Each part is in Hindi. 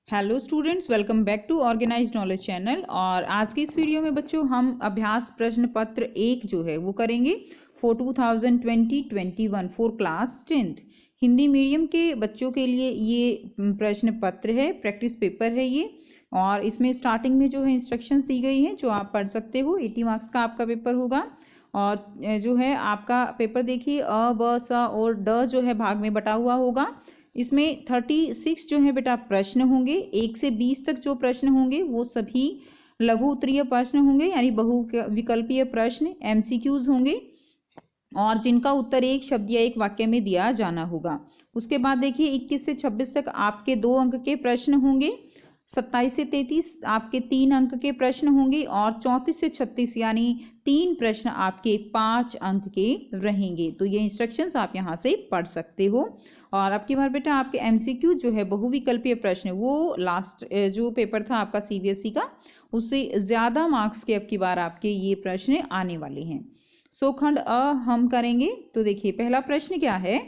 Hello students, welcome back to organised knowledge channel. और आज की इस वीडियो में बच्चों हम अभ्यास प्रश्न पत्र 1 जो है वो करेंगे for 2020-21 for class 10th Hindi medium के बच्चों के लिए। ये प्रश्न पत्र है, प्रैक्टिस पेपर है ये। और इसमें स्टार्टिंग में जो है इंस्ट्रक्शंस दी गई हैं जो आप पढ़ सकते हो। 80 मार्क्स का आपका पेपर होगा। और जो है आपका पेपर देखिए अ, ब, स और ड जो है भाग में बटा हुआ होगा। इसमें 36 जो है बेटा प्रश्न होंगे। 1 से 20 तक जो प्रश्न होंगे वो सभी लघु उत्तरीय प्रश्न होंगे, यानी बहुविकल्पीय प्रश्न एमसीक्यूज होंगे, और जिनका उत्तर एक शब्द या एक वाक्य में दिया जाना होगा। उसके बाद देखिए 21 से 26 तक आपके 2 अंक के प्रश्न होंगे। 27 से 33 आपके 3 अंक के प्रश्न होंगे, और 34 से 36 यानी 3 प्रश्न आपके 5 अंक के रहेंगे। तो ये इंस्ट्रक्शंस आप यहाँ से पढ़ सकते हो। और अब की बार बेटा आपके एमसीक्यू जो है बहुविकल्पीय प्रश्न, वो लास्ट जो पेपर था आपका सीबीएसई का, उससे ज़्यादा मार्क्स के अब की बार आपके ये प्रश्न आने वाले हैं। सो खंड अ हम करेंगे। तो देखिए पहला प्रश्न क्या है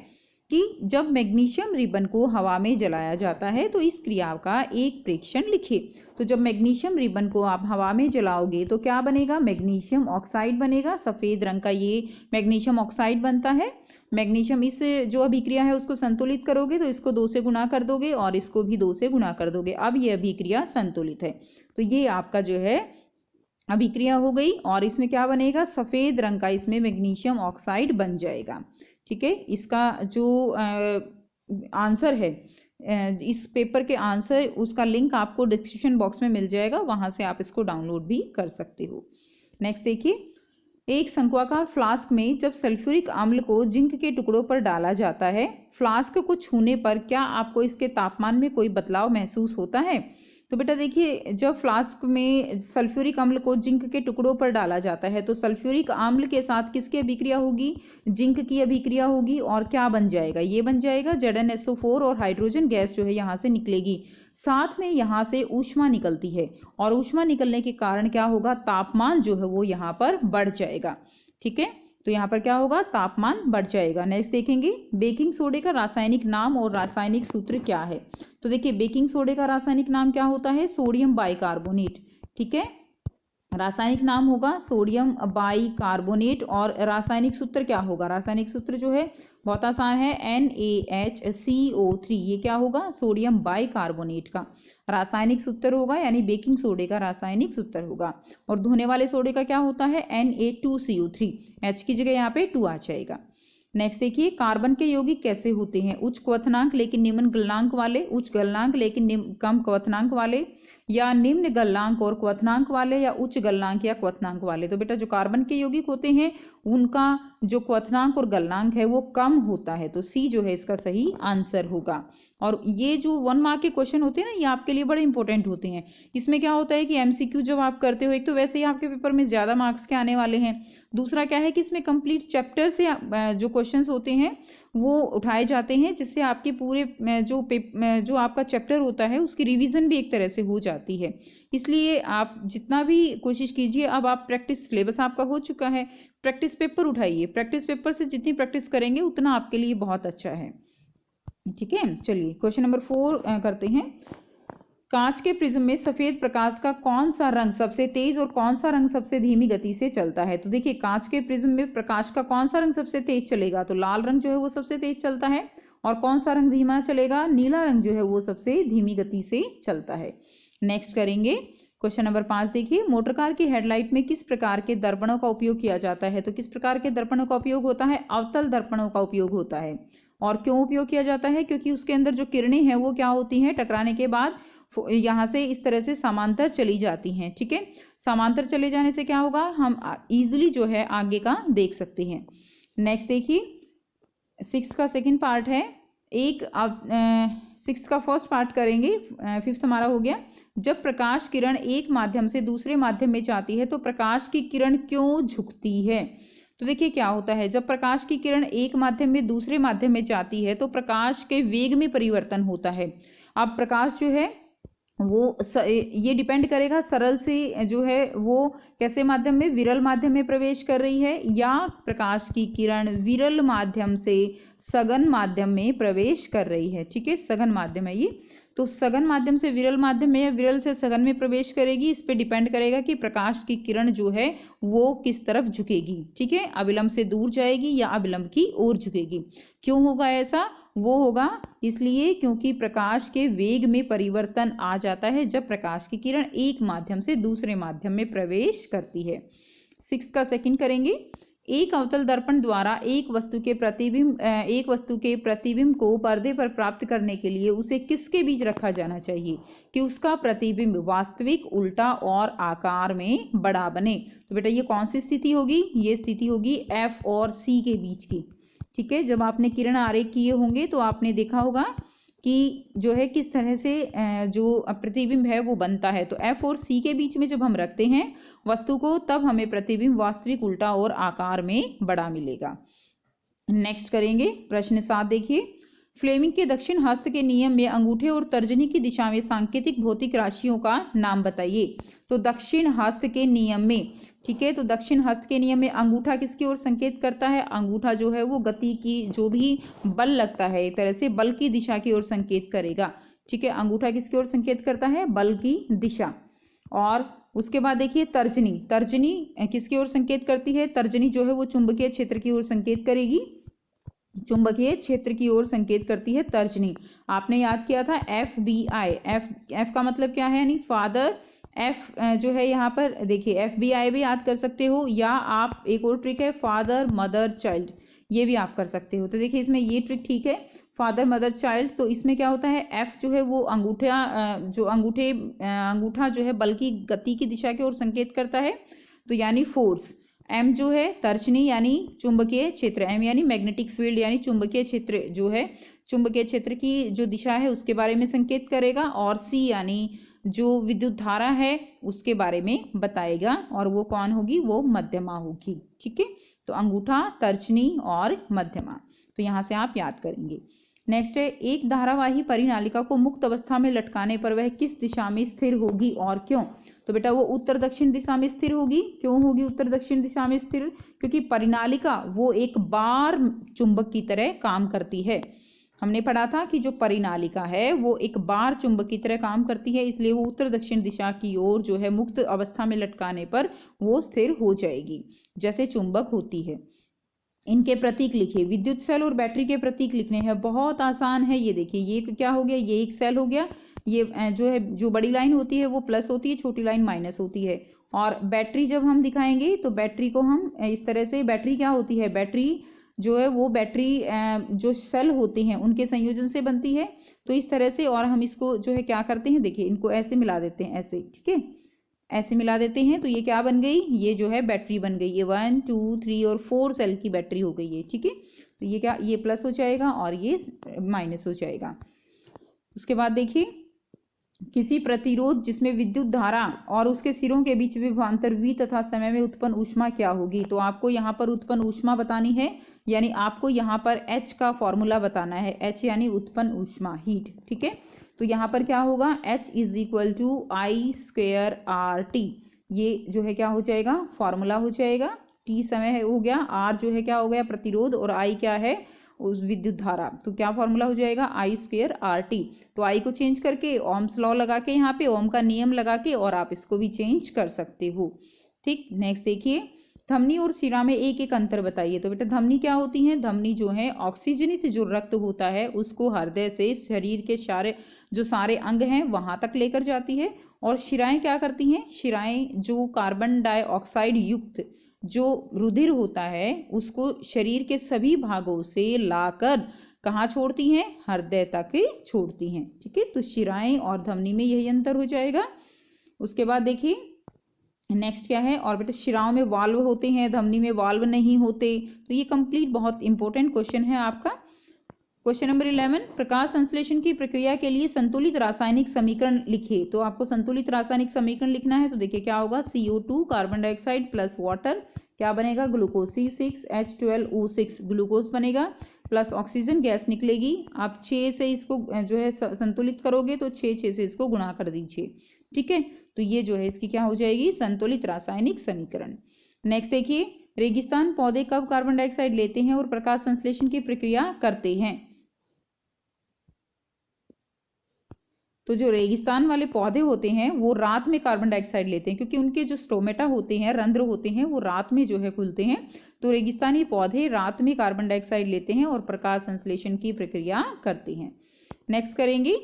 कि जब मैग्नीशियम रिबन को हवा में जलाया जाता है तो इस क्रिया का एक प्रेक्षण लिखिए। तो जब मैग्नीशियम रिबन को आप हवा में जलाओगे तो क्या बनेगा? मैग्नीशियम ऑक्साइड बनेगा। सफ़ेद रंग का ये मैग्नीशियम ऑक्साइड बनता है। मैग्नीशियम इस जो अभिक्रिया है उसको संतुलित करोगे तो इसको 2 से गुणा कर दोगे और इसको भी 2 से गुणा कर दोगे। अब ये अभिक्रिया संतुलित है। तो ये आपका जो है अभिक्रिया हो गई। और इसमें क्या बनेगा? सफ़ेद रंग का इसमें मैग्नीशियम ऑक्साइड बन जाएगा। ठीक है, इसका जो आंसर है इस पेपर के आंसर, उसका लिंक आपको डिस्क्रिप्शन बॉक्स में मिल जाएगा, वहां से आप इसको डाउनलोड भी कर सकते हो। नेक्स्ट देखिए, एक शंक्वाकार फ्लास्क में जब सल्फ्यूरिक अम्ल को जिंक के टुकड़ों पर डाला जाता है, फ्लास्क को छूने पर क्या आपको इसके तापमान में कोई बदलाव महसूस होता है? तो बेटा देखिए, जब फ्लास्क में सल्फ्यूरिक अम्ल को जिंक के टुकड़ों पर डाला जाता है तो सल्फ्यूरिक अम्ल के साथ किसकी अभिक्रिया होगी? जिंक की अभिक्रिया होगी। और क्या बन जाएगा? ये बन जाएगा ZnSO4 और हाइड्रोजन गैस जो है यहाँ से निकलेगी। साथ में यहाँ से ऊष्मा निकलती है, और ऊष्मा निकलने के कारण क्या होगा? तापमान जो है वो यहाँ पर बढ़ जाएगा। ठीक है, तो यहाँ पर क्या होगा? तापमान बढ़ जाएगा। नेक्स्ट देखेंगे, बेकिंग सोडे का रासायनिक नाम और रासायनिक सूत्र क्या है? तो देखिए बेकिंग सोडे का रासायनिक नाम क्या होता है? Sodium bicarbonate. ठीक है, रासायनिक नाम होगा सोडियम बाइकार्बोनेट। और रासायनिक सूत्र क्या होगा? रासायनिक सूत्र जो है बहुत आसान है, NaHCO3। ये क्या होगा? सोडियम बाइकार्बोनेट का रासायनिक सूत्र होगा, यानी बेकिंग सोडे का रासायनिक सूत्र होगा। और धोने वाले सोडे का क्या होता है? Na2CO3। H की जगह यहाँ पे 2 आ जाएगा। नेक्स्ट देखिए, कार्बन के यौगिक कैसे होते हैं? उच्च क्वथनांक लेकिन निम्न गलनांक वाले, उच्च गलनांक लेकिन कम क्वथनांक वाले, या निम्न गलनांक और क्वथनांक वाले, या उच्च गलनांक या क्वथनांक वाले। तो बेटा जो कार्बन के यौगिक होते हैं उनका जो क्वथनांक और गलनांक है वो कम होता है। तो सी जो है इसका सही आंसर होगा। और ये जो 1 मार्क के क्वेश्चन होते हैं ना, ये आपके लिए बड़े इंपॉर्टेंट होते हैं। इसमें क्या होता है कि एमसीक्यू जब आप करते हो, एक तो वैसे ही आपके पेपर में ज़्यादा मार्क्स के आने वाले हैं, दूसरा क्या है कि इसमें कंप्लीट चैप्टर से जो क्वेश्चंस होते हैं वो उठाए जाते हैं, जिससे आपके पूरे जो आपका चैप्टर होता है उसकी रिवीजन भी एक तरह से हो जाती है। इसलिए आप जितना भी कोशिश कीजिए, अब आप प्रैक्टिस सिलेबस आपका हो चुका है, प्रैक्टिस पेपर उठाइए। प्रैक्टिस पेपर से जितनी प्रैक्टिस करेंगे उतना आपके लिए बहुत अच्छा है। ठीक है, चलिए क्वेश्चन नंबर 4 करते हैं। कांच के प्रिज्म में सफेद प्रकाश का कौन सा रंग सबसे तेज और कौन सा रंग सबसे धीमी गति से चलता है? तो देखिए कांच के प्रिज्म में प्रकाश का कौन सा रंग सबसे तेज चलेगा? तो लाल रंग जो है वो सबसे तेज चलता है। और कौन सा रंग धीमा चलेगा? नीला रंग जो है वो सबसे धीमी गति से चलता है। नेक्स्ट करेंगे क्वेश्चन नंबर 5। देखिए, मोटर कार की हेडलाइट में किस प्रकार के दर्पणों का उपयोग किया जाता है? तो किस प्रकार के दर्पणों का उपयोग होता है? अवतल दर्पणों का उपयोग होता है। और क्यों उपयोग किया जाता है? क्योंकि उसके अंदर जो किरणें हैं वो क्या होती हैं? टकराने के बाद यहाँ से इस तरह से समांतर चली जाती हैं। ठीक है, समांतर चले जाने से क्या होगा? हम इजीली जो है आगे का देख सकते हैं। नेक्स्ट देखिए, 6th का सेकंड पार्ट है। 6th का फर्स्ट पार्ट करेंगे, 5th हमारा हो गया। जब प्रकाश किरण एक माध्यम से दूसरे माध्यम में जाती है तो प्रकाश की किरण क्यों झुकती है? तो देखिए क्या होता है, जब प्रकाश की किरण एक माध्यम में दूसरे माध्यम में जाती है तो प्रकाश के वेग में परिवर्तन होता है। अब प्रकाश जो है वो ये डिपेंड करेगा सरल से जो है वो कैसे माध्यम में, विरल माध्यम में प्रवेश कर रही है, या प्रकाश की किरण विरल माध्यम से सघन माध्यम में प्रवेश कर रही है। ठीक है, सघन माध्यम है ये। तो सघन माध्यम से विरल माध्यम में या विरल से सघन में प्रवेश करेगी, इस पे डिपेंड करेगा कि प्रकाश की किरण जो है वो किस तरफ झुकेगी। ठीक है, अविलंब से दूर जाएगी या अविलंब की ओर झुकेगी। क्यों होगा ऐसा? वो होगा इसलिए क्योंकि प्रकाश के वेग में परिवर्तन आ जाता है जब प्रकाश की किरण एक माध्यम से दूसरे माध्यम में प्रवेश करती है। 6 का सेकंड करेंगे। एक अवतल दर्पण द्वारा एक वस्तु के प्रतिबिंब को पर्दे पर प्राप्त करने के लिए उसे किसके बीच रखा जाना चाहिए कि उसका प्रतिबिंब वास्तविक, उल्टा और आकार में बड़ा बने? तो बेटा ये कौन सी स्थिति होगी? ये स्थिति होगी F और C के बीच की। ठीक है, जब आपने किरण आरेख किए होंगे तो आपने देखा होगा कि जो है किस तरह से जो प्रतिबिंब है वो बनता है। तो F और C के बीच में जब हम रखते हैं वस्तु को, तब हमें प्रतिबिंब वास्तविक, उल्टा और आकार में बड़ा मिलेगा। नेक्स्ट करेंगे प्रश्न 7। देखिए, फ्लेमिंग के दक्षिण हस्त के नियम में अंगूठे और तर्जनी की दिशा में सांकेतिक भौतिक राशियों का नाम बताइए। तो दक्षिण हस्त के नियम में, ठीक है, तो दक्षिण हस्त के नियम में अंगूठा किसकी ओर संकेत करता है? अंगूठा जो है वो गति की, जो भी बल लगता है एक तरह से बल की दिशा की ओर संकेत करेगा। ठीक है, अंगूठा किसकी ओर संकेत करता है? बल की दिशा। और उसके बाद देखिए तर्जनी, तर्जनी किसकी ओर संकेत करती है? तर्जनी जो है वो चुंबकीय क्षेत्र की ओर संकेत करेगी, चुंबकीय क्षेत्र की ओर संकेत करती है तर्जनी। आपने याद किया था FBI, एफ का मतलब क्या है? यानी फादर। एफ जो है यहाँ पर देखिए FBI भी याद कर सकते हो, या आप एक और ट्रिक है फादर मदर चाइल्ड, ये भी आप कर सकते हो। तो देखिए इसमें ये ट्रिक ठीक है, फादर मदर चाइल्ड। तो इसमें क्या होता है? एफ जो है वो अंगूठा जो है बल की गति की दिशा की ओर संकेत करता है, तो यानी फोर्स। एम जो है तर्जनी यानी चुंबकीय क्षेत्र, एम यानी मैग्नेटिक फील्ड यानी चुंबकीय क्षेत्र, जो है चुंबकीय क्षेत्र की जो दिशा है उसके बारे में संकेत करेगा। और सी यानी जो विद्युत धारा है उसके बारे में बताएगा, और वो कौन होगी? वो मध्यमा होगी। ठीक है, तो अंगूठा, तर्जनी और मध्यमा, तो यहाँ से आप याद करेंगे। नेक्स्ट है, एक धारावाही परिनालिका को मुक्त अवस्था में लटकाने पर वह किस दिशा में स्थिर होगी और क्यों? तो बेटा वो उत्तर दक्षिण दिशा में स्थिर होगी। क्यों होगी उत्तर दक्षिण दिशा में स्थिर? क्योंकि परिनालिका वो एक बार चुंबक की तरह काम करती है। हमने पढ़ा था कि जो परिनालिका है वो एक बार चुंबक की तरह काम करती है, इसलिए वो उत्तर दक्षिण दिशा की ओर जो है मुक्त अवस्था में लटकाने पर वो स्थिर हो जाएगी, जैसे चुंबक होती है। इनके प्रतीक लिखिए। विद्युत सेल और बैटरी के प्रतीक लिखने हैं, बहुत आसान है। ये देखिए, ये क्या हो गया? ये एक सेल हो गया, ये जो है जो बड़ी लाइन होती है वो प्लस होती है, छोटी लाइन माइनस होती है। और बैटरी जब हम दिखाएंगे तो बैटरी को हम इस तरह से, बैटरी क्या होती है? बैटरी जो है वो बैटरी जो सेल होते हैं उनके संयोजन से बनती है। तो इस तरह से, और हम इसको जो है क्या करते हैं, देखिए इनको ऐसे मिला देते हैं, ऐसे, ठीक है, ऐसे मिला देते हैं, तो ये क्या बन गई? ये जो है बैटरी बन गई। ये 1 2 3 और 4 सेल की बैटरी हो गई है। ठीक है, तो ये क्या, ये प्लस हो जाएगा और ये माइनस हो जाएगा। उसके बाद देखिए, किसी प्रतिरोध जिसमें विद्युत धारा और उसके सिरों के बीच विभवांतर V तथा समय में उत्पन्न ऊष्मा क्या होगी? तो आपको यहाँ पर उत्पन्न ऊष्मा बतानी है, यानी आपको यहाँ पर H का फॉर्मूला बताना है। H यानी उत्पन्न ऊष्मा, हीट। ठीक है, तो यहाँ पर क्या होगा? H is equal to I² RT। ये जो है क्या हो जाएगा? फॉर्मूला हो जाएगा। T समय हो गया, R जो है क्या हो गया? प्रतिरोध, और I क्या है? उस विद्युत धारा। तो क्या फॉर्मूला हो जाएगा? I² RT। तो I को चेंज करके ओम्स लॉ लगा के, यहाँ पे ओम का नियम लगा के, और आप इसको भी चेंज कर सकते हो। ठीक, नेक्स्ट देखिए, धमनी और शिरा में एक एक अंतर बताइए। तो बेटा धमनी क्या होती है? धमनी जो है ऑक्सीजनित जो रक्त होता है उसको हृदय से शरीर के जो सारे अंग हैं वहां तक लेकर जाती है। और शिराएं क्या करती हैं? शिराएं जो कार्बन डाइऑक्साइड युक्त जो रुधिर होता है उसको शरीर के सभी भागों से लाकर कहाँ छोड़ती हैं? हृदय तक छोड़ती हैं। ठीक है, तो शिराएं और धमनी में यही अंतर हो जाएगा। उसके बाद देखिए नेक्स्ट क्या है? और बेटा शिराओं में वाल्व होते हैं, धमनी में वाल्व नहीं होते। तो ये कंप्लीट बहुत इंपॉर्टेंट क्वेश्चन है आपका। क्वेश्चन नंबर 11, प्रकाश संश्लेषण की प्रक्रिया के लिए संतुलित रासायनिक समीकरण लिखिए। तो आपको संतुलित रासायनिक समीकरण लिखना है, तो देखिए क्या होगा? CO2 carbon dioxide plus water क्या बनेगा? ग्लूकोज, C6H12O6 ग्लूकोज बनेगा, प्लस ऑक्सीजन गैस निकलेगी। आप 6 से इसको जो है संतुलित करोगे तो 6 से इसको गुणा कर दीजिए। ठीक है, तो ये जो है इसकी क्या हो जाएगी? संतुलित रासायनिक समीकरण। नेक्स्ट देखिए, रेगिस्तान पौधे कब कार्बन डाइऑक्साइड लेते हैं और प्रकाश संश्लेषण की प्रक्रिया करते हैं? तो जो रेगिस्तान वाले पौधे होते हैं वो रात में कार्बन डाइऑक्साइड लेते हैं, क्योंकि उनके जो स्टोमेटा होते हैं, रंध्र होते हैं, वो रात में जो है खुलते हैं। तो रेगिस्तानी पौधे रात में कार्बन डाइऑक्साइड लेते हैं और प्रकाश संश्लेषण की प्रक्रिया करते हैं। नेक्स्ट करेंगे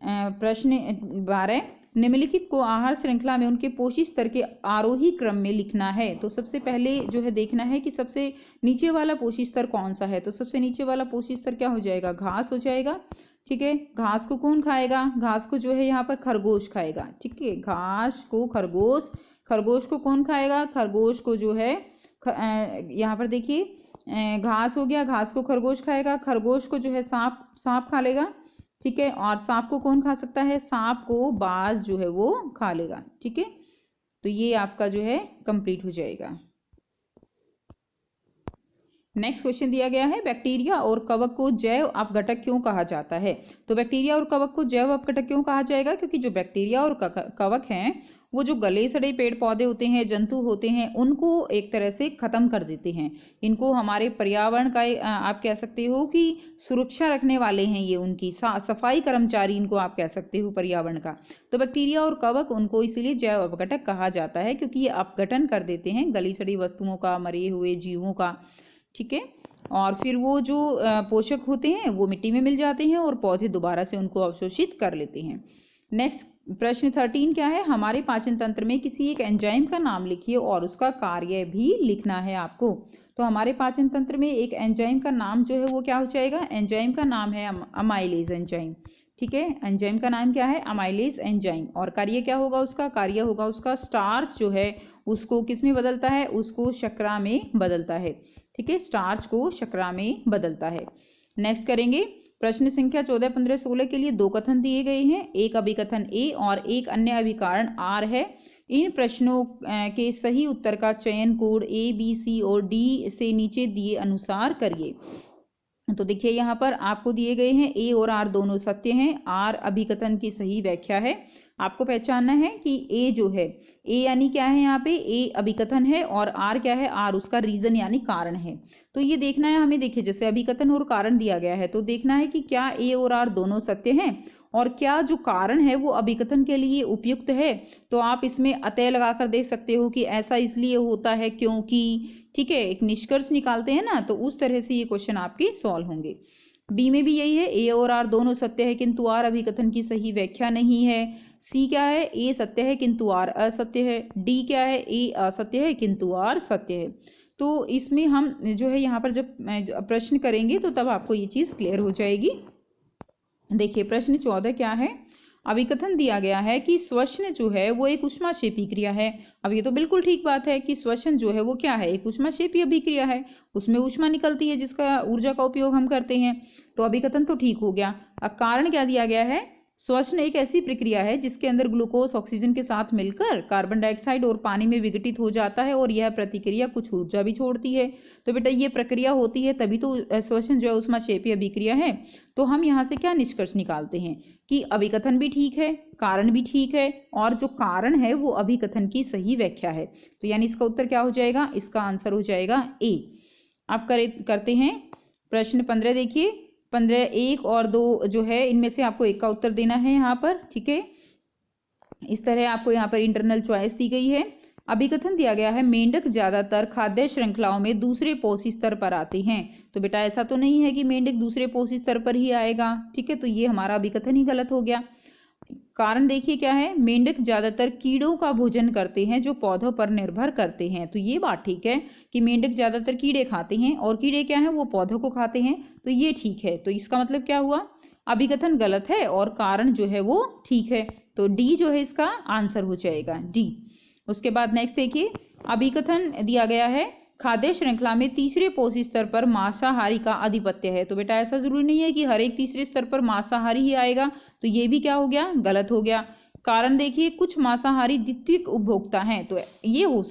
प्रश्न 12, निम्नलिखित को आहार श्रृंखला में उनके पोषक स्तर के आरोही क्रम में लिखना है। तो सबसे पहले जो है देखना है कि सबसे नीचे वाला पोषक स्तर कौन सा है। तो सबसे नीचे वाला पोषक स्तर क्या हो जाएगा, घास हो जाएगा। ठीक है, घास को कौन खाएगा, घास को जो है यहाँ पर खरगोश खाएगा। ठीक है, घास को खरगोश, खरगोश को कौन खाएगा, खरगोश को जो है यहाँ पर देखिए घास हो गया, घास को खरगोश खाएगा, खरगोश को जो है सांप खा लेगा। ठीक है, और सांप को कौन खा सकता है, सांप को बाज जो है वो खा लेगा। ठीक है, तो ये आपका जो है कंप्लीट हो जाएगा। नेक्स्ट क्वेश्चन दिया गया है, बैक्टीरिया और कवक को जैव अपघटक क्यों कहा जाता है। तो बैक्टीरिया और कवक को जैव अपघटक क्यों कहा जाएगा, क्योंकि जो बैक्टीरिया और कवक हैं वो जो गले सड़े पेड़ पौधे होते हैं, जंतु होते हैं, उनको एक तरह से खत्म कर देते हैं। इनको हमारे पर्यावरण का आप कह सकते हो कि सुरक्षा रखने वाले हैं, ये उनकी सफाई कर्मचारी इनको आप कह सकते हो पर्यावरण का। तो बैक्टीरिया और कवक उनको इसीलिए जैव अपघटक कहा जाता है, क्योंकि ये अपघटन कर देते हैं गली सड़ी वस्तुओं का, मरे हुए जीवों का। ठीक है, और फिर वो जो पोषक होते हैं वो मिट्टी में मिल जाते हैं और पौधे दोबारा से उनको अवशोषित कर लेते हैं। नेक्स्ट प्रश्न 13 क्या है, हमारे पाचन तंत्र में किसी एक एंजाइम का नाम लिखिए और उसका कार्य भी लिखना है आपको। तो हमारे पाचन तंत्र में एक एंजाइम का नाम जो है वो क्या हो जाएगा, एंजाइम का नाम है अमाइलेज एंजाइम। ठीक है, एंजाइम का नाम क्या है, अमाइलेज एंजाइम। और कार्य क्या होगा उसका, कार्य होगा उसका स्टार्च जो है उसको किस में बदलता है, उसको शर्करा में बदलता है। ठीक है, स्टार्च को शर्करा में बदलता है। नेक्स्ट करेंगे प्रश्न संख्या 14, 15, 16 के लिए दो कथन दिए गए हैं, एक अभिकथन ए और एक अन्य अभिकारण आर है। इन प्रश्नों के सही उत्तर का चयन कोड ए, बी, सी और डी से नीचे दिए अनुसार करिए। तो देखिए यहाँ पर आपको दिए गए हैं ए और आर दोनों सत्य हैं। आर अभिकथन की सही व्याख्या है। आपको पहचानना है कि ए जो है, ए यानी क्या है, यहाँ पे ए अभिकथन है और आर क्या है, आर उसका रीजन यानी कारण है। तो ये देखना है हमें, देखिए जैसे अभिकथन और कारण दिया गया है तो देखना है कि क्या ए और आर दोनों सत्य हैं और क्या जो कारण है वो अभिकथन के लिए उपयुक्त है। तो आप इसमें अतः लगाकर देख सकते हो कि ऐसा इसलिए होता है क्योंकि। ठीक है, एक निष्कर्ष निकालते हैं ना, तो उस तरह से ये क्वेश्चन आपके सॉल्व होंगे। बी में भी यही है, ए और आर दोनों सत्य है किंतु आर अभिकथन की सही व्याख्या नहीं है। सी क्या है, ए सत्य है किंतु आर असत्य है। डी क्या है, ए असत्य है किंतु आर सत्य है। तो इसमें हम जो है यहाँ पर जब प्रश्न करेंगे तो तब आपको ये चीज़ क्लियर हो जाएगी। देखिए प्रश्न 14 क्या है, अभिकथन दिया गया है कि श्वसन जो है वो एक ऊष्माक्षेपी क्रिया है। अब ये तो बिल्कुल ठीक बात है कि श्वसन जो है वो क्या है, एक ऊष्माक्षेपी अभिक्रिया है, उसमें ऊष्मा निकलती है जिसका ऊर्जा का उपयोग हम करते हैं। तो अभिकथन तो ठीक हो गया। अब कारण क्या दिया गया है, श्वसन एक ऐसी प्रक्रिया है जिसके अंदर ग्लूकोज ऑक्सीजन के साथ मिलकर कार्बन डाइऑक्साइड और पानी में विघटित हो जाता है और यह प्रतिक्रिया कुछ ऊर्जा भी छोड़ती है। तो बेटा ये प्रक्रिया होती है तभी तो श्वसन जो है ऊष्माक्षेपी अभिक्रिया है। तो हम यहाँ से क्या निष्कर्ष निकालते हैं कि अभिकथन भी ठीक है, कारण भी ठीक है और जो कारण है वो अभिकथन की सही व्याख्या है। तो यानी इसका उत्तर क्या हो जाएगा, इसका आंसर हो जाएगा ए। आप करते हैं प्रश्न 15। देखिए 15 1 और 2 जो है इनमें से आपको एक का उत्तर देना है यहाँ पर। ठीक है, इस तरह आपको यहाँ पर इंटरनल चॉइस दी गई है। अभिकथन दिया गया है, मेंढक ज्यादातर खाद्य श्रृंखलाओं में दूसरे पोषी स्तर पर आते हैं। तो बेटा ऐसा तो नहीं है कि मेंढक दूसरे पोषी स्तर पर ही आएगा। ठीक है, तो ये हमारा अभिकथन ही गलत हो गया। कारण देखिए क्या है, मेंढक ज्यादातर कीड़ों का भोजन करते हैं जो पौधों पर निर्भर करते हैं। तो ये बात ठीक है कि मेंढक ज्यादातर कीड़े खाते हैं और कीड़े क्या हैं, वो पौधों को खाते हैं। तो ये ठीक है। तो इसका मतलब क्या हुआ, अभिकथन गलत है और कारण जो है वो ठीक है। तो डी जो है इसका आंसर हो जाएगा, डी। उसके बाद नेक्स्ट देखिए, अभिकथन दिया गया है, खाद्य श्रृंखला में तीसरे पोषी स्तर पर मांसाहारी का आधिपत्य है। तो बेटा ऐसा जरूरी नहीं है कि हर एक तीसरे स्तर पर मांसाहारी ही आएगा। तो ये भी क्या हो गया, गलत हो गया। कारण देखिए, कुछ मांसाहारी द्वितीयक उपभोक्ता हैं। तो ये हो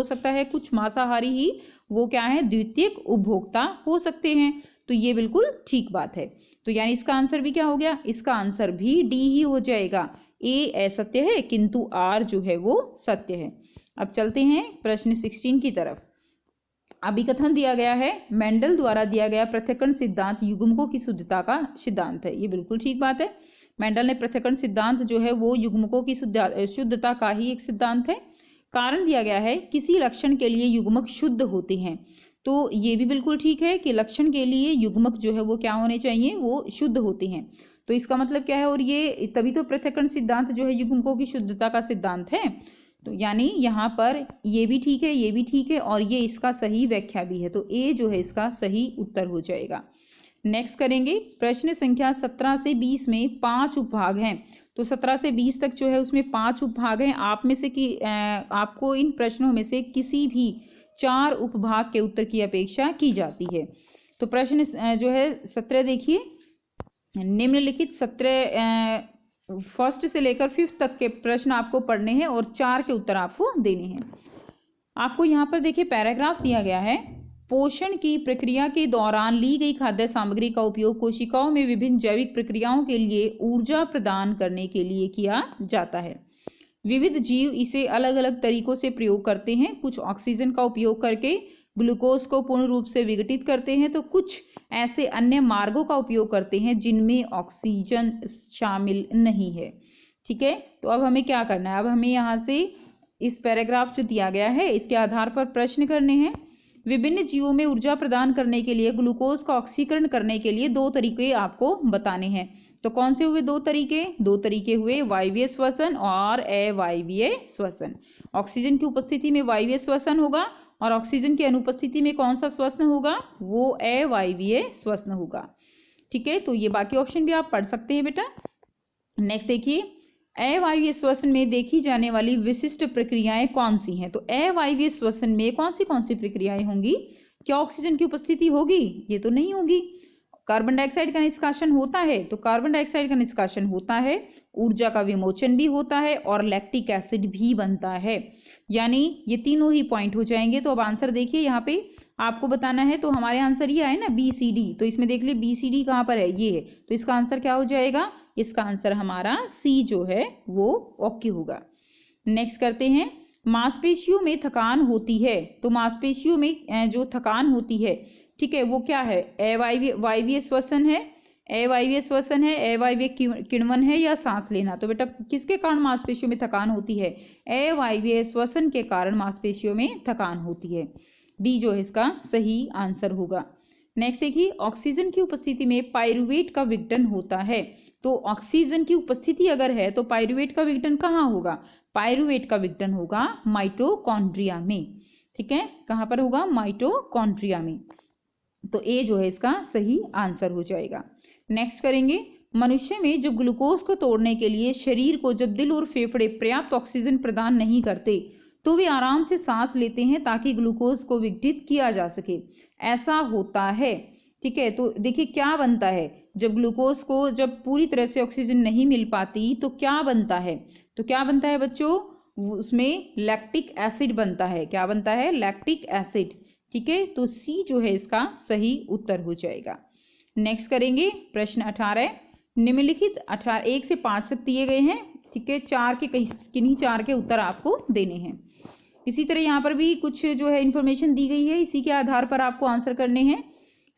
सकता है कुछ मांसाहारी ही वो क्या है, द्वितीयक उपभोक्ता हो सकते हैं। तो ये बिल्कुल ठीक बात है। तो यानी इसका आंसर भी क्या हो गया, इसका आंसर भी डी ही हो जाएगा। ए असत्य है किंतु आर जो है वो सत्य है। अब चलते हैं प्रश्न 16 की तरफ। अभिकथन दिया गया है, मेंडल द्वारा दिया गया पृथक्करण सिद्धांत युग्मकों की शुद्धता का सिद्धांत है। ये बिल्कुल ठीक बात है। मेंडल ने पृथक्करण सिद्धांत जो है वो युग्मकों की शुद्धता का ही एक सिद्धांत है। कारण दिया गया है किसी लक्षण के लिए युग्मक शुद्ध होते हैं, तो ये भी बिल्कुल ठीक है कि लक्षण के लिए युग्मक जो है वो क्या होने चाहिए, वो शुद्ध होते हैं। तो इसका मतलब क्या है, और ये तभी तो पृथक्करण सिद्धांत जो है युग्मकों की शुद्धता का सिद्धांत है। तो यानी यहाँ पर ये भी ठीक है, ये भी ठीक है, और ये इसका सही व्याख्या भी है। तो ए जो है इसका सही उत्तर हो जाएगा। नेक्स्ट करेंगे, प्रश्न संख्या 17 से 20 में 5 उपभाग हैं। तो 17 से 20 तक जो है उसमें 5 उपभाग हैं। आप में से कि आपको इन प्रश्नों में से किसी भी 4 उपभाग के उत्तर की अपेक्षा की जाती है। तो प्रश्न जो है 17 देखिए, निम्नलिखित 17 फर्स्ट से लेकर 5th तक के प्रश्न आपको पढ़ने हैं और 4 के उत्तर आपको देने हैं। आपको यहाँ पर देखिए पैराग्राफ दिया गया है, पोषण की प्रक्रिया के दौरान ली गई खाद्य सामग्री का उपयोग कोशिकाओं में विभिन्न जैविक प्रक्रियाओं के लिए ऊर्जा प्रदान करने के लिए किया जाता है। विविध जीव इसे अलग अलग तरीकों से प्रयोग करते हैं। कुछ ऑक्सीजन का उपयोग करके ग्लूकोज को पूर्ण रूप से विघटित करते हैं, तो कुछ ऐसे अन्य मार्गों का उपयोग करते हैं जिनमें ऑक्सीजन शामिल नहीं है। ठीक है, तो अब हमें क्या करना है, अब हमें यहाँ से इस पैराग्राफ जो दिया गया है इसके आधार पर प्रश्न करने हैं। विभिन्न जीवों में ऊर्जा प्रदान करने के लिए ग्लूकोज का ऑक्सीकरण करने के लिए 2 तरीके आपको बताने हैं। तो कौन से हुए 2 तरीके? 2 तरीके हुए वायवीय श्वसन और अवायवीय श्वसन। ऑक्सीजन की उपस्थिति में वायवीय श्वसन होगा और ऑक्सीजन की अनुपस्थिति में कौन सा श्वसन होगा? वो अवायवीय श्वसन होगा। ठीक है, तो ये बाकी ऑप्शन भी आप पढ़ सकते हैं बेटा। नेक्स्ट देखिए, अवायवीय श्वसन में देखी जाने वाली विशिष्ट प्रक्रियाएं कौन सी हैं? तो अवायवीय श्वसन में कौन सी प्रक्रियाएं होंगी? क्या ऑक्सीजन की उपस्थिति होगी? ये तो नहीं होगी। कार्बन डाइऑक्साइड का निष्कासन होता है, तो कार्बन डाइऑक्साइड का निष्कासन होता है, ऊर्जा का विमोचन भी होता है और लैक्टिक एसिड भी बनता है। यानी ये तीनों ही पॉइंट हो जाएंगे। तो अब आंसर देखिए, यहाँ पे आपको बताना है, तो हमारे आंसर ये आए ना BCD, तो इसमें देख लिए BCD कहाँ पर है, ये है, तो इसका आंसर क्या हो जाएगा? इसका आंसर हमारा C जो है वो ओके होगा। नेक्स्ट करते हैं, मांसपेशियों में थकान होती है। तो मांसपेशियों में जो थकान होती है, ठीक है, वो क्या है? अवायवीय श्वसन है, अवायवीय श्वसन है, अवायवीय किण्वन है या सांस लेना? तो बेटा किसके कारण मांसपेशियों में थकान होती है? अवायवीय श्वसन के कारण मांसपेशियों में थकान होती है। बी जो है इसका सही आंसर होगा। नेक्स्ट देखिए, ऑक्सीजन की उपस्थिति में पाइरूवेट का विघटन होता है। तो ऑक्सीजन की उपस्थिति अगर है तो पाइरूवेट का विघटन कहाँ होगा? पाइरूवेट का विघटन होगा माइटोकॉन्ड्रिया में। ठीक है, कहाँ पर होगा? माइटोकॉन्ड्रिया में। तो ए जो है इसका सही आंसर हो जाएगा। नेक्स्ट करेंगे, मनुष्य में जब ग्लूकोज को तोड़ने के लिए शरीर को जब दिल और फेफड़े पर्याप्त ऑक्सीजन प्रदान नहीं करते तो वे आराम से सांस लेते हैं ताकि ग्लूकोज को विघटित किया जा सके। ऐसा होता है। ठीक है, तो देखिए क्या बनता है, जब ग्लूकोज को जब पूरी तरह से ऑक्सीजन नहीं मिल पाती तो क्या बनता है? तो क्या बनता है बच्चों? उसमें लैक्टिक एसिड बनता है। क्या बनता है? Lactic acid. ठीक है, तो सी जो है इसका सही उत्तर हो जाएगा। नेक्स्ट करेंगे प्रश्न 18। निम्नलिखित 18 1 से 5 तक दिए गए हैं। ठीक है, किन्हीं 4 के उत्तर आपको देने हैं। इसी तरह यहाँ पर भी कुछ जो है इंफॉर्मेशन दी गई है, इसी के आधार पर आपको आंसर करने हैं।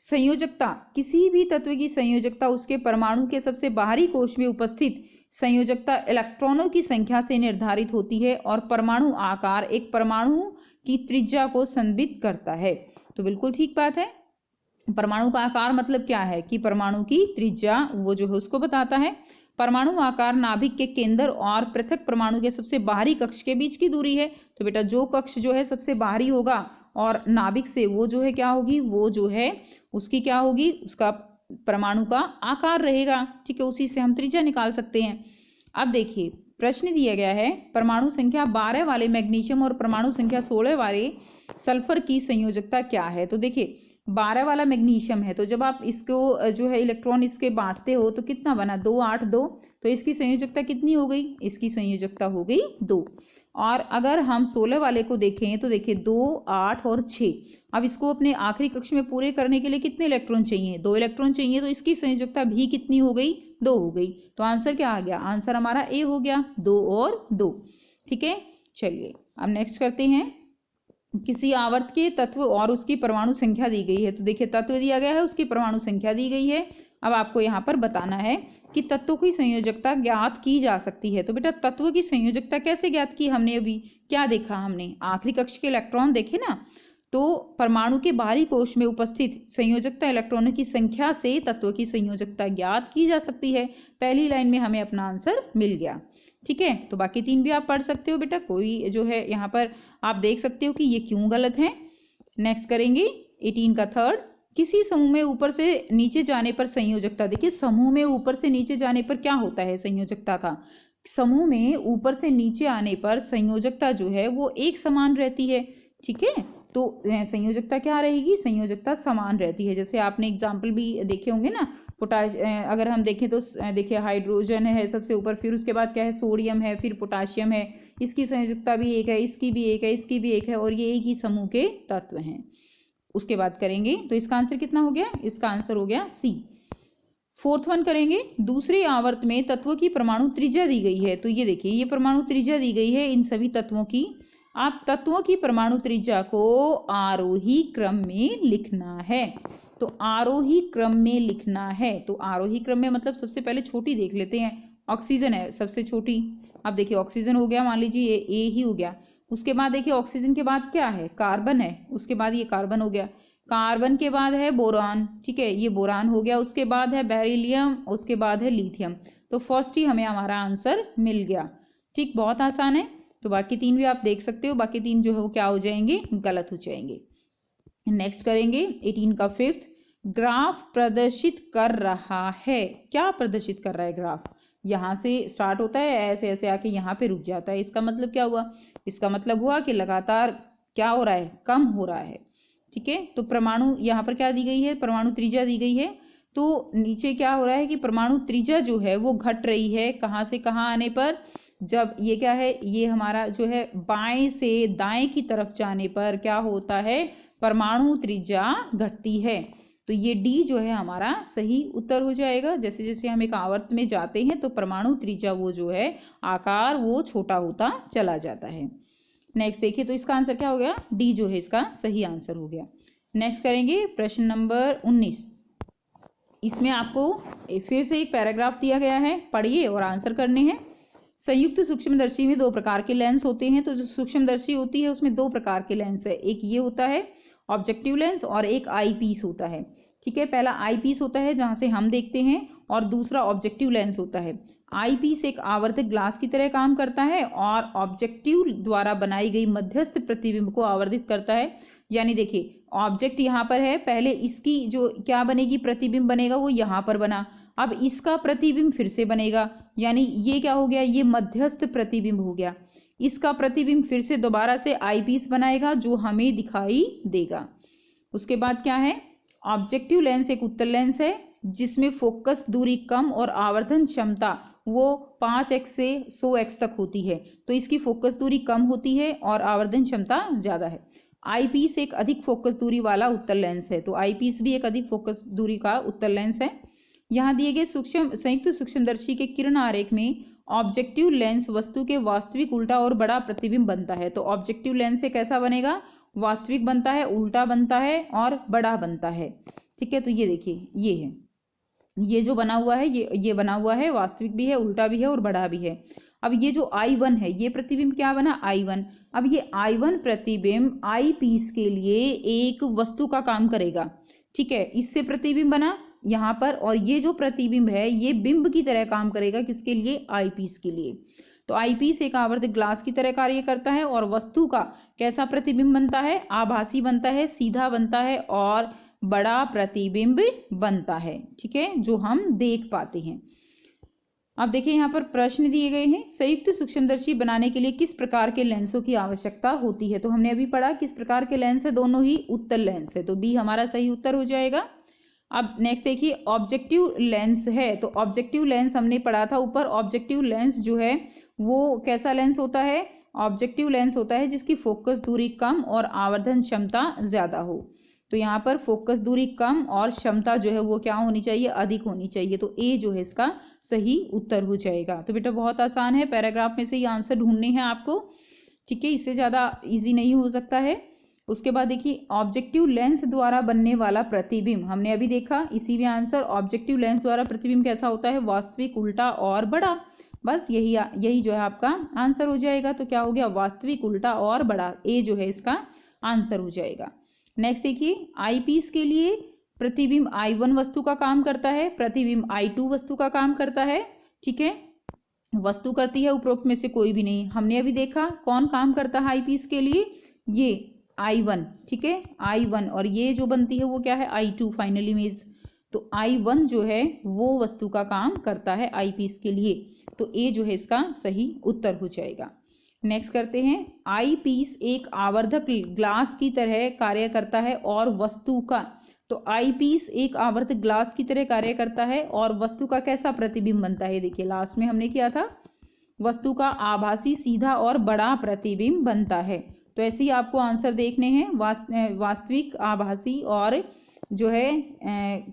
संयोजकता, किसी भी तत्व की संयोजकता उसके परमाणु के सबसे बाहरी कोश में उपस्थित संयोजकता इलेक्ट्रॉनों की संख्या से निर्धारित होती है और परमाणु आकार एक परमाणु की त्रिज्या को संदर्भित करता है। तो बिल्कुल ठीक बात है। परमाणु का आकार मतलब क्या है कि परमाणु की त्रिज्या वो जो है उसको बताता है। परमाणु आकार नाभिक के केंद्र और पृथक परमाणु के सबसे बाहरी कक्ष के बीच की दूरी है। तो बेटा जो कक्ष जो है सबसे बाहरी होगा और नाभिक से वो जो है क्या होगी, वो जो है उसकी क्या होगी, उसका परमाणु का आकार रहेगा। ठीक है, उसी से हम त्रिज्या निकाल सकते हैं। अब देखिए प्रश्न दिया गया है, परमाणु संख्या 12 वाले मैग्नीशियम और परमाणु संख्या 16 वाले सल्फर की संयोजकता क्या है? तो देखिए 12 वाला मैग्नीशियम है, तो जब आप इसको जो है इलेक्ट्रॉन इसके बांटते हो तो कितना बना? 2 8 2, तो इसकी संयोजकता कितनी हो गई? इसकी संयोजकता हो गई 2। और अगर हम 16 वाले को देखें तो देखिए 2 8 और 6। अब इसको अपने आखिरी कक्ष में पूरे करने के लिए कितने इलेक्ट्रॉन चाहिए? 2 इलेक्ट्रॉन चाहिए, तो इसकी संयोजकता भी कितनी हो गई? 2 हो गई। तो आंसर क्या आ गया? आंसर हमारा ए हो गया, 2 और 2। ठीक है, चलिए अब नेक्स्ट करते हैं। किसी आवर्त के तत्व और उसकी परमाणु संख्या दी गई है। तो देखिए तत्व दिया गया है, उसकी परमाणु संख्या दी गई है अब आपको यहाँ पर बताना है कि तत्वों की संयोजकता ज्ञात की जा सकती है। तो बेटा तत्व की संयोजकता कैसे ज्ञात की हमने, अभी क्या देखा हमने, आखिरी कक्ष के इलेक्ट्रॉन देखे ना, तो परमाणु के बाहरी कोश में उपस्थित संयोजकता इलेक्ट्रॉनों की संख्या से तत्व की संयोजकता ज्ञात की जा सकती है। पहली लाइन में हमें अपना आंसर मिल गया। ठीक है, तो बाकी तीन भी आप पढ़ सकते हो बेटा, कोई जो है यहाँ पर आप देख सकते हो कि ये क्यों गलत है। नेक्स्ट करेंगे 18 का थर्ड, किसी समूह में ऊपर से नीचे जाने पर संयोजकता, देखिए समूह में ऊपर से नीचे जाने पर क्या होता है संयोजकता का, समूह में ऊपर से नीचे आने पर संयोजकता जो है वो एक समान रहती है। ठीक है, तो संयोजकता क्या रहेगी, संयोजकता समान रहती है। जैसे आपने एग्जाम्पल भी देखे होंगे ना, पोटाश अगर हम देखें तो देखिए हाइड्रोजन है सबसे ऊपर, फिर उसके बाद क्या है सोडियम है, फिर पोटाशियम है, इसकी संयोजकता भी एक है, इसकी भी एक है, इसकी भी एक है, और ये एक ही समूह के तत्व हैं। उसके बाद करेंगे तो इसका आंसर कितना हो गया, इसका आंसर हो गया सी। फोर्थ वन करेंगे, दूसरे आवर्त में तत्वों की परमाणु त्रिज्या दी गई है। तो ये देखिए ये परमाणु त्रिज्या दी गई है इन सभी तत्वों की। आप तत्वों की परमाणु त्रिज्या को आरोही क्रम में लिखना है। तो आरोही क्रम में लिखना है, तो आरोही क्रम में मतलब सबसे पहले छोटी देख लेते हैं, ऑक्सीजन है सबसे छोटी। अब देखिए ऑक्सीजन हो गया, मान लीजिए ये ए ही हो गया। उसके बाद देखिए ऑक्सीजन के बाद क्या है, कार्बन है, उसके बाद ये कार्बन हो गया, कार्बन के बाद है बोरान, ठीक है ये बोरान हो गया, उसके बाद है बेरिलियम, उसके बाद है लिथियम। तो फर्स्ट ही हमें हमारा आंसर मिल गया। ठीक, बहुत आसान है। तो बाकी तीन भी आप देख सकते हो, बाकी तीन जो है वो क्या हो जाएंगे, गलत हो जाएंगे। नेक्स्ट करेंगे 18 का फिफ्थ, ग्राफ प्रदर्शित कर रहा है। क्या प्रदर्शित कर रहा है ग्राफ, यहाँ से स्टार्ट होता है ऐसे ऐसे आके यहाँ पे रुक जाता है, इसका मतलब क्या हुआ, इसका मतलब हुआ कि लगातार क्या हो रहा है, कम हो रहा है। ठीक है, तो परमाणु यहाँ पर क्या दी गई है, परमाणु त्रिज्या दी गई है। तो नीचे क्या हो रहा है कि परमाणु त्रिज्या जो है वो घट रही है, कहाँ से कहाँ आने पर, जब ये क्या है, ये हमारा जो है बाएं से दाएं की तरफ जाने पर क्या होता है, परमाणु त्रिज्या घटती है। तो ये डी जो है हमारा सही उत्तर हो जाएगा। जैसे जैसे हम एक आवर्त में जाते हैं तो परमाणु त्रिज्या वो जो है आकार वो छोटा होता चला जाता है। नेक्स्ट देखिए तो इसका आंसर क्या हो गया, डी जो है इसका सही आंसर हो गया। नेक्स्ट करेंगे प्रश्न नंबर 19। इसमें आपको फिर से एक पैराग्राफ दिया गया है, पढ़िए और आंसर करने हैं। संयुक्त सूक्ष्मदर्शी में दो प्रकार के लेंस होते हैं। तो जो सूक्ष्मदर्शी होती है उसमें दो प्रकार के लेंस है, एक ये होता है ऑब्जेक्टिव लेंस और एक आई पीस होता है। ठीक है, पहला आई पीस होता है जहां से हम देखते हैं और दूसरा ऑब्जेक्टिव लेंस होता है। आई पीस एक आवर्तक ग्लास की तरह काम करता है और ऑब्जेक्टिव द्वारा बनाई गई मध्यस्थ प्रतिबिंब को आवर्धित करता है। यानी देखिए ऑब्जेक्ट यहाँ पर है, पहले इसकी जो क्या बनेगी, प्रतिबिंब बनेगा, वो यहाँ पर बना, अब इसका प्रतिबिंब फिर से बनेगा, यानी ये क्या हो गया, ये मध्यस्थ प्रतिबिंब हो गया। इसका प्रतिबिंब फिर से दोबारा से आई पीस बनाएगा जो हमें दिखाई देगा। उसके बाद क्या है, ऑब्जेक्टिव लेंस एक उत्तल लेंस है जिसमें फोकस दूरी कम और आवर्धन क्षमता वो 5x से 100x तक होती है। तो इसकी फोकस दूरी कम होती है और आवर्धन क्षमता ज़्यादा है। आई पीस एक अधिक फोकस दूरी वाला उत्तल लेंस है। तो आई पीस भी एक अधिक फोकस दूरी का उत्तल लेंस है। यहाँ दिए गए संयुक्त सूक्ष्मदर्शी के किरण आरेख में ऑब्जेक्टिव लेंस वस्तु के वास्तविक उल्टा और बड़ा प्रतिबिंब बनता है। तो ऑब्जेक्टिव लेंस से कैसा बनेगा, वास्तविक बनता है, उल्टा बनता है और बड़ा बनता है। ठीक है, तो ये देखिए ये है, ये जो बना हुआ है ये बना हुआ है, वास्तविक भी है, उल्टा भी है और बड़ा भी है। अब ये जो I1 है ये प्रतिबिंब क्या बना, I1। अब ये I1 प्रतिबिंब आई पीस के लिए एक वस्तु का काम करेगा। ठीक है, इससे प्रतिबिंब बना यहाँ पर, और ये जो प्रतिबिंब है ये बिंब की तरह काम करेगा, किसके लिए, आई पीस के लिए। तो आई पीस एक आवर्त ग्लास की तरह कार्य करता है और वस्तु का कैसा प्रतिबिंब बनता है, आभासी बनता है, सीधा बनता है और बड़ा प्रतिबिंब बनता है। ठीक है, जो हम देख पाते हैं। अब देखिए यहाँ पर प्रश्न दिए गए हैं, संयुक्त सूक्ष्मदर्शी बनाने के लिए किस प्रकार के लेंसों की आवश्यकता होती है। तो हमने अभी पढ़ा किस प्रकार के लेंस है, दोनों ही उत्तल लेंस है, तो बी हमारा सही उत्तर हो जाएगा। अब नेक्स्ट देखिए ऑब्जेक्टिव लेंस है। तो ऑब्जेक्टिव लेंस हमने पढ़ा था ऊपर, ऑब्जेक्टिव लेंस जो है वो कैसा लेंस होता है, ऑब्जेक्टिव लेंस होता है जिसकी फोकस दूरी कम और आवर्धन क्षमता ज्यादा हो। तो यहाँ पर फोकस दूरी कम और क्षमता जो है वो क्या होनी चाहिए, अधिक होनी चाहिए। तो ए जो है इसका सही उत्तर हो जाएगा। तो बेटा बहुत आसान है, पैराग्राफ में से ही आंसर ढूंढने हैं आपको। ठीक है, इससे ज़्यादा इजी नहीं हो सकता है। उसके बाद देखिए ऑब्जेक्टिव लेंस द्वारा बनने वाला प्रतिबिंब, हमने अभी देखा इसी में आंसर, ऑब्जेक्टिव लेंस द्वारा प्रतिबिंब कैसा होता है, वास्तविक, उल्टा और बड़ा। बस यही जो है आपका आंसर हो जाएगा। तो क्या हो गया, वास्तविक, उल्टा और बड़ा, ए जो है इसका आंसर हो जाएगा। नेक्स्ट देखिए, आईपीस के लिए प्रतिबिंब I1 वस्तु का काम करता है, प्रतिबिंब I2 वस्तु का काम करता है। ठीक है, वस्तु करती है उपरोक्त में से कोई भी नहीं। हमने अभी देखा कौन काम करता है आईपीस के लिए, ये I1। ठीक है, I1, और ये जो बनती है वो क्या है, I2 फाइनल इमेज। तो I1 जो है वो वस्तु का काम करता है आईपीस के लिए। तो ए जो है इसका सही उत्तर हो जाएगा। नेक्स्ट करते हैं, आईपीस एक आवर्धक ग्लास की तरह कार्य करता है और वस्तु का, तो आईपीस एक आवर्धक ग्लास की तरह कार्य करता है और वस्तु का कैसा प्रतिबिंब बनता है। देखिए लास्ट में हमने किया था, वस्तु का आभासी, सीधा और बड़ा प्रतिबिंब बनता है। तो ऐसे ही आपको आंसर देखने हैं, वास्तविक, आभासी और जो है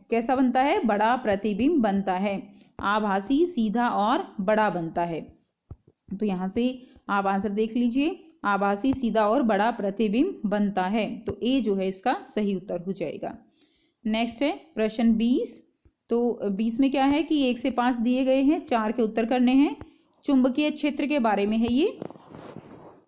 कैसा बनता है, बड़ा प्रतिबिंब बनता है। आभासी, सीधा और बड़ा बनता है। तो यहाँ से आप आंसर देख लीजिए, आभासी, सीधा और बड़ा प्रतिबिंब बनता है। तो ए जो है इसका सही उत्तर हो जाएगा। नेक्स्ट है प्रश्न 20। तो 20 में क्या है कि 1 से 5 दिए गए हैं, 4 के उत्तर करने हैं। चुंबकीय क्षेत्र के बारे में है ये।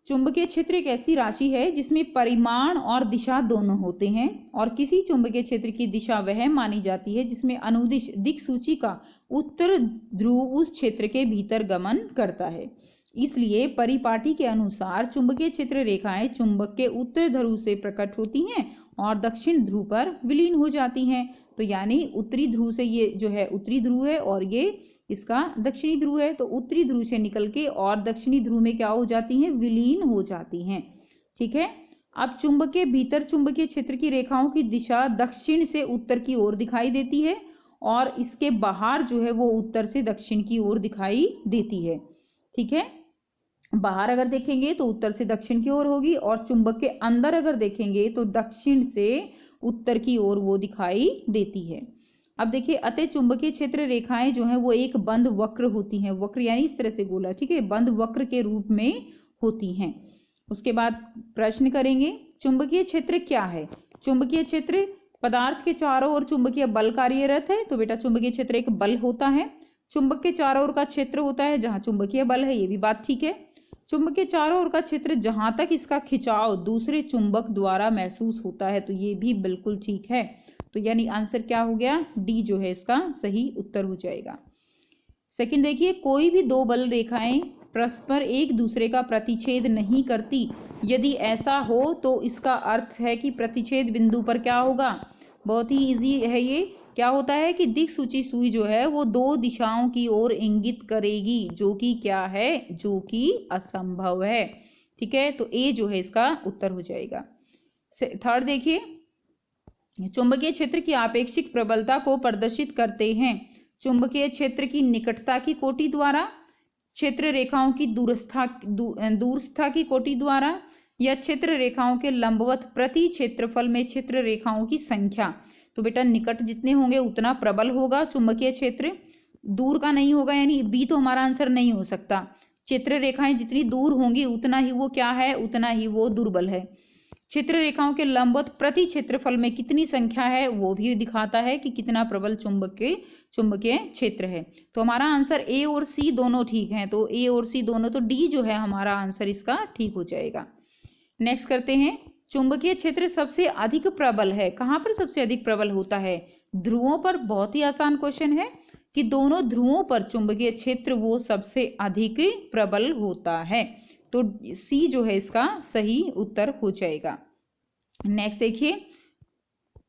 चुंबकीय क्षेत्र एक ऐसी राशि है जिसमें परिमाण और दिशा दोनों होते हैं, और किसी चुंबकीय क्षेत्र की दिशा वह मानी जाती है जिसमें अनुदिश दिक्सूची का उत्तर ध्रुव उस क्षेत्र के भीतर गमन करता है। इसलिए परिपाटी के अनुसार चुंबकीय क्षेत्र रेखाएं चुंबक के उत्तर ध्रुव से प्रकट होती हैं और दक्षिण ध्रुव पर विलीन हो जाती हैं। तो यानी उत्तरी ध्रुव से, ये जो है उत्तरी ध्रुव है और ये इसका दक्षिणी ध्रुव है, तो उत्तरी ध्रुव से निकल के और दक्षिणी ध्रुव में क्या हो जाती हैं, विलीन हो जाती हैं। ठीक है, अब चुंबक के भीतर चुंबकीय क्षेत्र की रेखाओं की दिशा दक्षिण से उत्तर की ओर दिखाई देती है और इसके बाहर जो है वो उत्तर से दक्षिण की ओर दिखाई देती है। ठीक है, बाहर अगर देखेंगे तो उत्तर से दक्षिण की ओर होगी, और चुंबक के अंदर अगर देखेंगे तो दक्षिण से उत्तर की ओर वो दिखाई देती है। अब देखिए, अतः चुंबकीय क्षेत्र रेखाएं जो हैं वो एक बंद वक्र होती हैं, वक्र यानी इस तरह से गोला, ठीक है, बंद वक्र के रूप में होती हैं। उसके बाद प्रश्न करेंगे, चुंबकीय क्षेत्र क्या है। चुंबकीय क्षेत्र पदार्थ के चारों ओर चुंबकीय बल कार्यरत है। तो बेटा चुंबकीय क्षेत्र एक बल होता है, चुंबक के चारों ओर का क्षेत्र होता है जहां चुंबकीय बल है, ये भी बात ठीक है। चुंबक के चारों ओर का क्षेत्र जहां तक इसका खिंचाव दूसरे चुंबक द्वारा महसूस होता है, तो ये भी बिल्कुल ठीक है। तो यानी आंसर क्या हो गया, डी जो है इसका सही उत्तर हो जाएगा। सेकंड देखिए, कोई भी दो बल रेखाएं परस्पर एक दूसरे का प्रतिच्छेद नहीं करती। यदि ऐसा हो तो इसका अर्थ है कि प्रतिच्छेद बिंदु पर क्या होगा, बहुत ही इजी है ये। क्या होता है कि दिक्सूची सुई जो है वो दो दिशाओं की ओर इंगित करेगी, जो कि क्या है, जो कि असंभव है। ठीक है, तो ए जो है इसका उत्तर हो जाएगा। थर्ड देखिए, चुंबकीय क्षेत्र की आपेक्षिक प्रबलता को प्रदर्शित करते हैं चुंबकीय क्षेत्र की निकटता की कोटि द्वारा, क्षेत्र रेखाओं की दूरस्था की कोटि द्वारा, या क्षेत्र रेखाओं के लंबवत प्रति क्षेत्रफल में क्षेत्र रेखाओं की संख्या। तो बेटा निकट जितने होंगे उतना प्रबल होगा चुंबकीय क्षेत्र, दूर का नहीं होगा, यानी बी तो हमारा आंसर नहीं हो सकता। क्षेत्र रेखाएं जितनी दूर होंगी उतना ही वो क्या है, उतना ही वो दुर्बल है। क्षेत्र रेखाओं के लंबवत प्रति क्षेत्रफल में कितनी संख्या है वो भी दिखाता है कि कितना प्रबल चुंबकीय क्षेत्र है। तो हमारा आंसर ए और सी दोनों ठीक हैं, तो ए और सी दोनों, तो डी जो है हमारा आंसर इसका ठीक हो जाएगा। नेक्स्ट करते हैं, चुंबकीय क्षेत्र सबसे अधिक प्रबल है, कहाँ पर सबसे अधिक प्रबल होता है, ध्रुवों पर। बहुत ही आसान क्वेश्चन है कि दोनों ध्रुवों पर चुंबकीय क्षेत्र वो सबसे अधिक प्रबल होता है। तो सी जो है इसका सही उत्तर हो जाएगा। नेक्स्ट देखिए,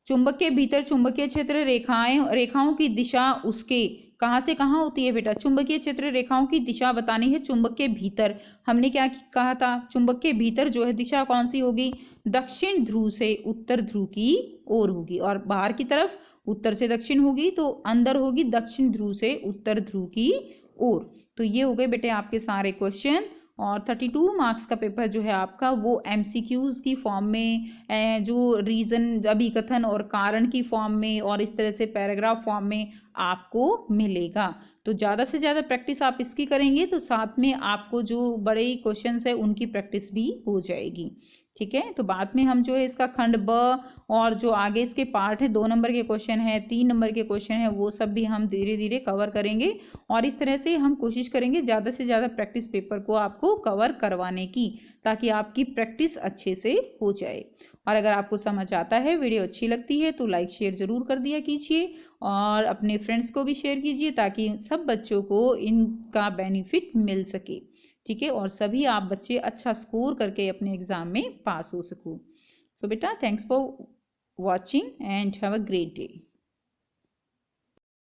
चुंबक के भीतर चुंबकीय क्षेत्र रेखाओं की दिशा उसके कहाँ से कहाँ होती है बेटा, चुंबकीय क्षेत्र रेखाओं की दिशा बतानी है चुंबक के भीतर। हमने क्या कहा था, चुंबक के भीतर जो है दिशा कौन सी होगी, दक्षिण ध्रुव से उत्तर ध्रुव की ओर होगी, और बाहर की तरफ उत्तर से दक्षिण होगी, तो अंदर होगी दक्षिण ध्रुव से उत्तर ध्रुव की ओर। तो ये हो गए बेटे आपके सारे क्वेश्चन। और 32 मार्क्स का पेपर जो है आपका वो MCQs की फॉर्म में, जो रीजन, अभिकथन और कारण की फॉर्म में, और इस तरह से पैराग्राफ फॉर्म में आपको मिलेगा। तो ज़्यादा से ज़्यादा प्रैक्टिस आप इसकी करेंगे तो साथ में आपको जो बड़े क्वेश्चंस है उनकी प्रैक्टिस भी हो जाएगी। ठीक है, तो बाद में हम जो है इसका खंड ब और जो आगे इसके पार्ट है 2 नंबर के क्वेश्चन है, 3 नंबर के क्वेश्चन है, वो सब भी हम धीरे धीरे कवर करेंगे और इस तरह से हम कोशिश करेंगे ज़्यादा से ज़्यादा प्रैक्टिस पेपर को आपको कवर करवाने की, ताकि आपकी प्रैक्टिस अच्छे से हो जाए। और अगर आपको समझ आता है, वीडियो अच्छी लगती है तो लाइक शेयर ज़रूर कर दिया कीजिए और अपने फ्रेंड्स को भी शेयर कीजिए ताकि सब बच्चों को इनका बेनिफिट मिल सके। ठीक है, और सभी आप बच्चे अच्छा स्कोर करके अपने एग्ज़ाम में पास हो सको। सो बेटा, thanks for watching and have a great day.